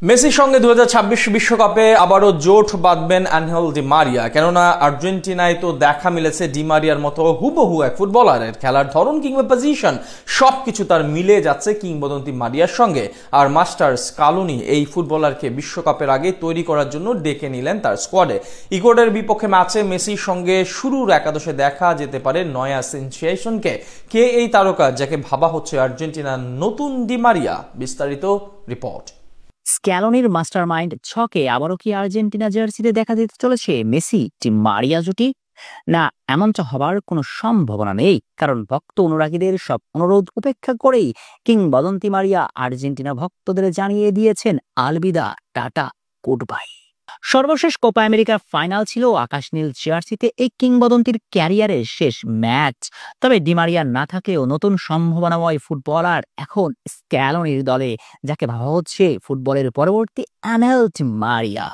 মেসির সঙ্গে 2026 বিশ্বকাপে আবারও জোট বাঁধবেন আনহেল ডি মারিয়া। কেননা আর্জেন্টিনায় তো দেখা মিলেছে ডি মারিয়ার মতো হুবহু এক ফুটবলারের খেলার ধরন কিংবা পজিশন সবকিছু তার মিলে যাচ্ছে কিংবদন্তি মারিয়ার সঙ্গে। আর মাস্টার স্কালোনি এই ফুটবলারকে বিশ্বকাপের আগে তৈরি করার জন্য ডেকে নিলেন তার স্কোয়াডে। ইকুয়েডরের বিপক্ষে ম্যাচে মেসির সঙ্গে শুরুর একাদশে দেখা যেতে পারে নয়া সেনসেশনকে। কে এই তারকা যাকে ভাবা হচ্ছে আর্জেন্টিনার নতুন ডি মারিয়া? বিস্তারিত রিপোর্ট। স্ক্যালোনির মাস্টারমাইন্ড ছকে আবারও কি আর্জেন্টিনা জার্সিতে দেখা দিতে চলেছে মেসি ডি মারিয়া জুটি? না, এমনটা হবার কোনো সম্ভাবনা নেই, কারণ ভক্ত অনুরাগীদের সব অনুরোধ উপেক্ষা করেই কিংবদন্তি মারিয়া আর্জেন্টিনা ভক্তদের জানিয়ে দিয়েছেন আলবিদা, টাটা, গুড বাই। সর্বশেষ কোপা আমেরিকার ফাইনাল ছিল আকাশ নীল জার্সিতে এই কিংবদন্তির ক্যারিয়ারের শেষ ম্যাচ। তবে ডি মারিয়া না থাকলেও নতুন সম্ভাবনাময় ফুটবলার এখন স্ক্যালোনির দলে, যাকে ভাবা হচ্ছে ফুটবলের পরবর্তী আনহেল ডি মারিয়া।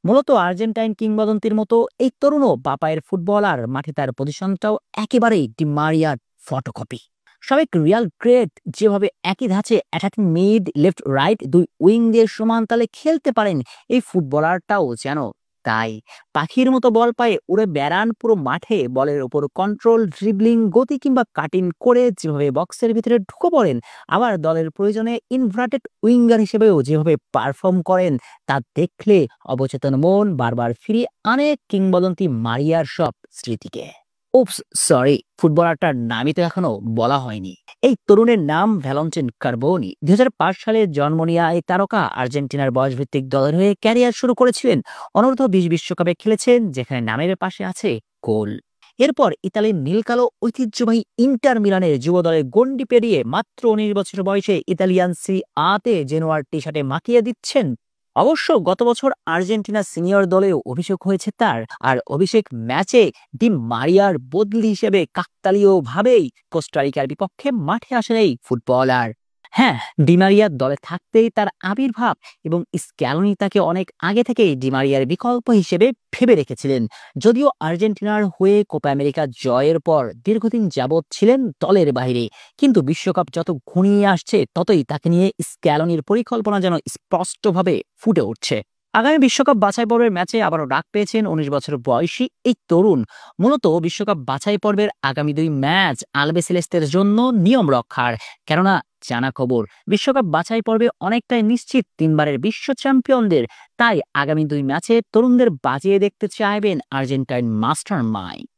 মূলত আর্জেন্টাইন কিংবদন্তির মতো এই তরুণও বাপায়ের ফুটবলার, মাঠে তার পজিশনটাও একেবারেই ডি মারিয়ার ফটোকপি। সাবেক রিয়াল গ্রেট যেভাবে একই ধাঁচে অ্যাটাকিং মিড, লেফট রাইট দুই উইং দিয়ে সমান তালে খেলতে পারেন, এই ফুটবলারটাও যেন তাই। পাখির মতো বল পায়ে উড়ে বেড়ান পুরো মাঠে, বলের ওপর কন্ট্রোল, ড্রিবলিং, গতি কিংবা কাটিং করে যেভাবে বক্সের ভিতরে ঢুকে পড়েন, আবার দলের প্রয়োজনে ইনভার্টেড উইঙ্গার হিসেবেও যেভাবে পারফর্ম করেন, তা দেখলে অবচেতন মন বারবার ফিরিয়ে আনে কিংবদন্তি মারিয়ার সব স্মৃতিকে। উপস, সরি, ফুটবলারটার নামই তো এখনো বলা হয়নি। এই তরুণের নাম ভ্যালেন্টিন কার্বোনি। 2005 সালে জন্ম নেওয়া এই তারকা আর্জেন্টিনার বয়সভিত্তিক দলের হয়ে ক্যারিয়ার শুরু করেছিলেন। অনূর্ধ্ব-20 বিশ্বকাপে খেলেছেন, যেখানে নামের পাশে আছে গোল। এরপর ইতালির নীলকালো ঐতিহ্যবাহী ইন্টার মিলানের যুব দলের গণ্ডি পেরিয়ে মাত্র 19 বছর বয়সে ইতালিয়ান সিরি আতে জেনোয়ার টি শার্টে মাতিয়ে দিচ্ছেন। অবশ্য গত বছর আর্জেন্টিনা সিনিয়র দলেও অভিষেক হয়েছে তার, আর অভিষেক ম্যাচে ডি মারিয়ার বদলি হিসেবে কাকতালীয়ভাবেই কোস্টারিকার বিপক্ষে মাঠে আসেন এই ফুটবলার। হ্যাঁ, ডি মারিয়ার দলে থাকতেই তার আবির্ভাব, এবং স্ক্যালোনি তাকে অনেক আগে থেকেই ডি মারিয়ার বিকল্প হিসেবে ভেবে রেখেছিলেন। যদিও আর্জেন্টিনার হয়ে কোপা আমেরিকা জয়ের পর দীর্ঘদিন যাবৎ ছিলেন দলের বাইরে, কিন্তু বিশ্বকাপ যত ঘনিয়ে আসছে ততই তাকে নিয়ে স্ক্যালোনির পরিকল্পনা যেন স্পষ্টভাবে ফুটে উঠছে। আগামী বিশ্বকাপ বাছাই পর্বের ম্যাচে আবারও ডাক পেয়েছেন 19 বছর বয়সী এই তরুণ। মূলত বিশ্বকাপ বাছাই পর্বের আগামী 2 ম্যাচ আলবিসেলেস্তের জন্য নিয়ম রক্ষার। কেননা জানা খবর, বিশ্বকাপ বাছাই পর্বে অনেকটাই নিশ্চিত 3 বারের বিশ্ব চ্যাম্পিয়নদের। তাই আগামী 2 ম্যাচে তরুণদের বাজিয়ে দেখতে চাইবেন আর্জেন্টাইন মাস্টার মাইন্ড।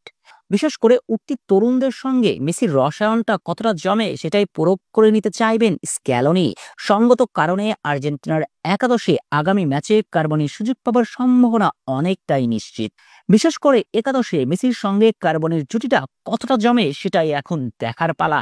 বিশেষ করে উঠতি তরুণদের সঙ্গে মেসির রসায়নটা কতটা জমে সেটাই প্রয়োগ করে নিতে চাইবেন স্ক্যালোনি। সঙ্গত কারণে আর্জেন্টিনার একাদশে আগামী ম্যাচে কার্বনির সুযোগ পাবার সম্ভাবনা অনেকটাই নিশ্চিত। বিশেষ করে একাদশে মেসির সঙ্গে কার্বনির জুটিটা কতটা জমে সেটাই এখন দেখার পালা।